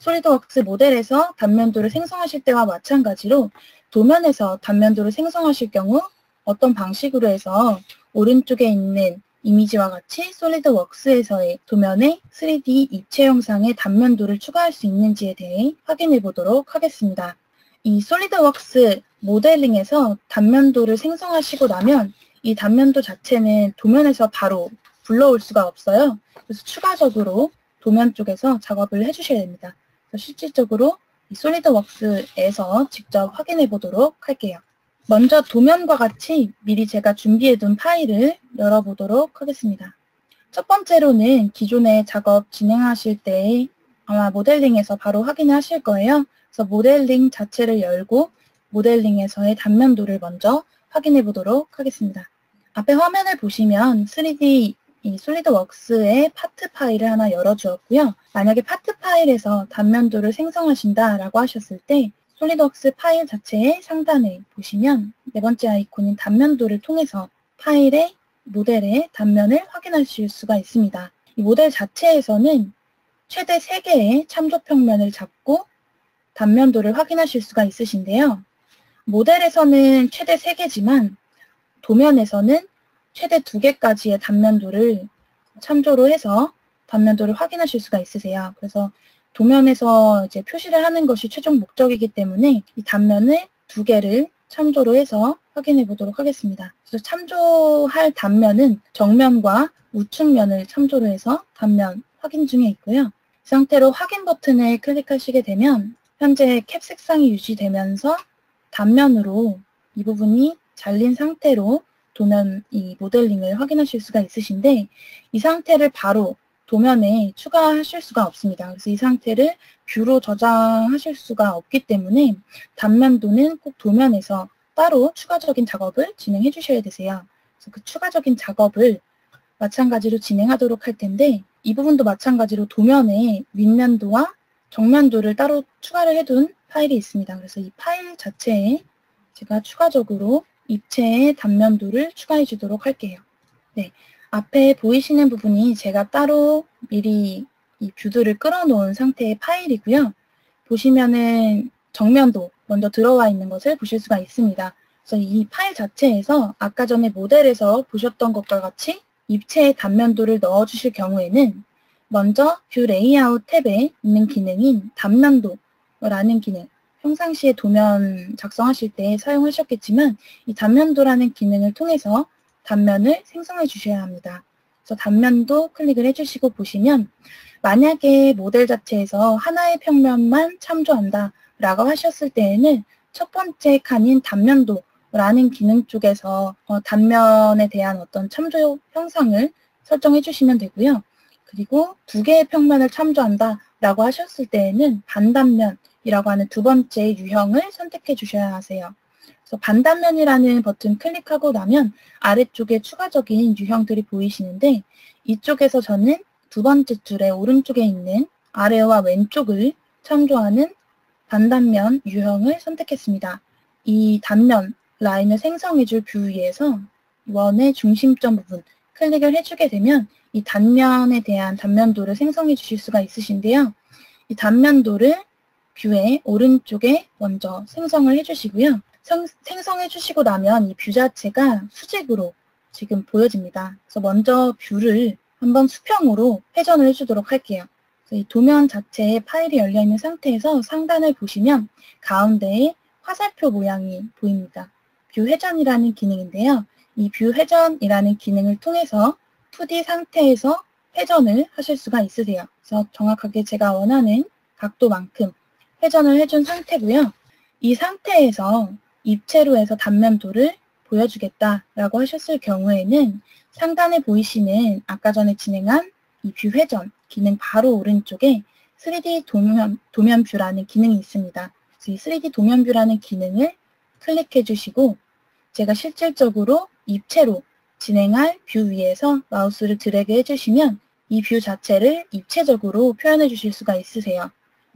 솔리드웍스 모델에서 단면도를 생성하실 때와 마찬가지로 도면에서 단면도를 생성하실 경우 어떤 방식으로 해서 오른쪽에 있는 이미지와 같이 솔리드웍스에서의 도면에 3D 입체 영상의 단면도를 추가할 수 있는지에 대해 확인해 보도록 하겠습니다. 이 솔리드웍스 모델링에서 단면도를 생성하시고 나면 이 단면도 자체는 도면에서 바로 불러올 수가 없어요. 그래서 추가적으로 도면 쪽에서 작업을 해주셔야 됩니다. 그래서 실질적으로 이 솔리드웍스에서 직접 확인해 보도록 할게요. 먼저 도면과 같이 미리 제가 준비해둔 파일을 열어보도록 하겠습니다. 첫 번째로는 기존에 작업 진행하실 때 아마 모델링에서 바로 확인을 하실 거예요. 그래서 모델링 자체를 열고 모델링에서의 단면도를 먼저 확인해 보도록 하겠습니다. 앞에 화면을 보시면 3D 이 솔리드웍스의 파트 파일을 하나 열어주었고요. 만약에 파트 파일에서 단면도를 생성하신다라고 하셨을 때 솔리드웍스 파일 자체의 상단에 보시면 네 번째 아이콘인 단면도를 통해서 파일의 모델의 단면을 확인하실 수가 있습니다. 이 모델 자체에서는 최대 3개의 참조 평면을 잡고 단면도를 확인하실 수가 있으신데요. 모델에서는 최대 3개지만 도면에서는 최대 2개까지의 단면도를 참조로 해서 단면도를 확인하실 수가 있으세요. 그래서 도면에서 이제 표시를 하는 것이 최종 목적이기 때문에 이 단면을 2개를 참조로 해서 확인해 보도록 하겠습니다. 그래서 참조할 단면은 정면과 우측면을 참조로 해서 단면 확인 중에 있고요. 이 상태로 확인 버튼을 클릭하시게 되면 현재 캡 색상이 유지되면서 단면으로 이 부분이 잘린 상태로 도면 이 모델링을 확인하실 수가 있으신데 이 상태를 바로 도면에 추가하실 수가 없습니다. 그래서 이 상태를 뷰로 저장하실 수가 없기 때문에 단면도는 꼭 도면에서 따로 추가적인 작업을 진행해 주셔야 되세요. 그래서 그 추가적인 작업을 마찬가지로 진행하도록 할 텐데 이 부분도 마찬가지로 도면에 윗면도와 정면도를 따로 추가를 해둔 파일이 있습니다. 그래서 이 파일 자체에 제가 추가적으로 입체의 단면도를 추가해 주도록 할게요. 네, 앞에 보이시는 부분이 제가 따로 미리 이 뷰들을 끌어놓은 상태의 파일이고요. 보시면은 정면도 먼저 들어와 있는 것을 보실 수가 있습니다. 그래서 이 파일 자체에서 아까 전에 모델에서 보셨던 것과 같이 입체의 단면도를 넣어주실 경우에는 먼저 뷰 레이아웃 탭에 있는 기능인 단면도라는 기능, 평상시에 도면 작성하실 때 사용하셨겠지만 이 단면도라는 기능을 통해서 단면을 생성해 주셔야 합니다. 그래서 단면도 클릭을 해주시고 보시면 만약에 모델 자체에서 하나의 평면만 참조한다 라고 하셨을 때에는 첫 번째 칸인 단면도라는 기능 쪽에서 단면에 대한 어떤 참조 형상을 설정해 주시면 되고요. 그리고 2개의 평면을 참조한다 라고 하셨을 때에는 반단면이라고 하는 두 번째 유형을 선택해 주셔야 하세요. 그래서 반단면이라는 버튼 클릭하고 나면 아래쪽에 추가적인 유형들이 보이시는데 이쪽에서 저는 두 번째 줄의 오른쪽에 있는 아래와 왼쪽을 참조하는 반단면 유형을 선택했습니다. 이 단면 라인을 생성해줄 뷰 위에서 원의 중심점 부분 클릭을 해주게 되면 이 단면에 대한 단면도를 생성해 주실 수가 있으신데요. 이 단면도를 뷰의 오른쪽에 먼저 생성을 해주시고요. 생성해 주시고 나면 이 뷰 자체가 수직으로 지금 보여집니다. 그래서 먼저 뷰를 한번 수평으로 회전을 해주도록 할게요. 그래서 이 도면 자체에 파일이 열려있는 상태에서 상단을 보시면 가운데에 화살표 모양이 보입니다. 뷰 회전이라는 기능인데요. 이 뷰 회전이라는 기능을 통해서 2D 상태에서 회전을 하실 수가 있으세요. 그래서 정확하게 제가 원하는 각도만큼 회전을 해준 상태고요. 이 상태에서 입체로 해서 단면도를 보여주겠다라고 하셨을 경우에는 상단에 보이시는 아까 전에 진행한 이 뷰 회전 기능 바로 오른쪽에 3D 도면 뷰라는 기능이 있습니다. 그래서 이 3D 도면 뷰라는 기능을 클릭해 주시고 제가 실질적으로 입체로 진행할 뷰 위에서 마우스를 드래그 해주시면 이 뷰 자체를 입체적으로 표현해 주실 수가 있으세요.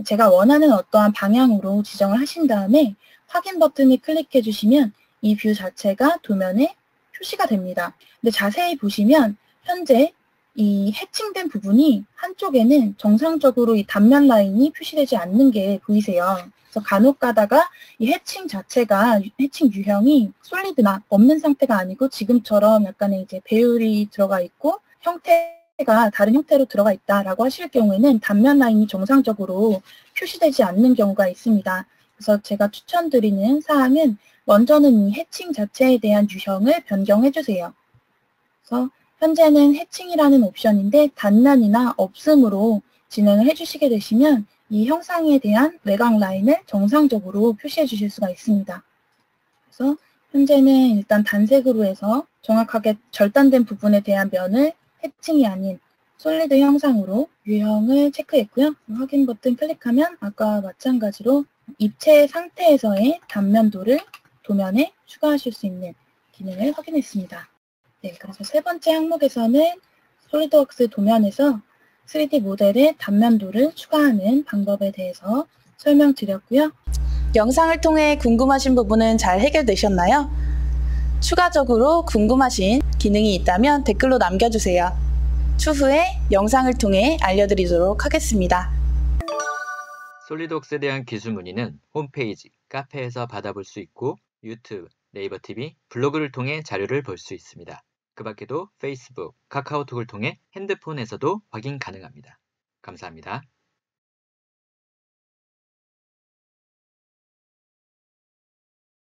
제가 원하는 어떠한 방향으로 지정을 하신 다음에 확인 버튼을 클릭해 주시면 이 뷰 자체가 도면에 표시가 됩니다. 근데 자세히 보시면 현재 이 해칭된 부분이 한쪽에는 정상적으로 이 단면 라인이 표시되지 않는 게 보이세요. 그래서 간혹 가다가 이 해칭 자체가, 해칭 유형이 솔리드나 없는 상태가 아니고 지금처럼 약간의 이제 배율이 들어가 있고 형태가 다른 형태로 들어가 있다라고 하실 경우에는 단면 라인이 정상적으로 표시되지 않는 경우가 있습니다. 그래서 제가 추천드리는 사항은 먼저는 이 해칭 자체에 대한 유형을 변경해 주세요. 그래서 현재는 해칭이라는 옵션인데 단면이나 없음으로 진행을 해주시게 되시면 이 형상에 대한 외곽 라인을 정상적으로 표시해 주실 수가 있습니다. 그래서 현재는 일단 단색으로 해서 정확하게 절단된 부분에 대한 면을 해칭이 아닌 솔리드 형상으로 유형을 체크했고요. 확인 버튼 클릭하면 아까와 마찬가지로 입체 상태에서의 단면도를 도면에 추가하실 수 있는 기능을 확인했습니다. 네, 그래서 세 번째 항목에서는 솔리드웍스 도면에서 3D 모델의 단면도를 추가하는 방법에 대해서 설명드렸고요. 영상을 통해 궁금하신 부분은 잘 해결되셨나요? 추가적으로 궁금하신 기능이 있다면 댓글로 남겨주세요. 추후에 영상을 통해 알려드리도록 하겠습니다. 솔리드웍스에 대한 기술 문의는 홈페이지, 카페에서 받아볼 수 있고 유튜브, 네이버 TV, 블로그를 통해 자료를 볼 수 있습니다. 그 밖에도 페이스북, 카카오톡을 통해 핸드폰에서도 확인 가능합니다. 감사합니다.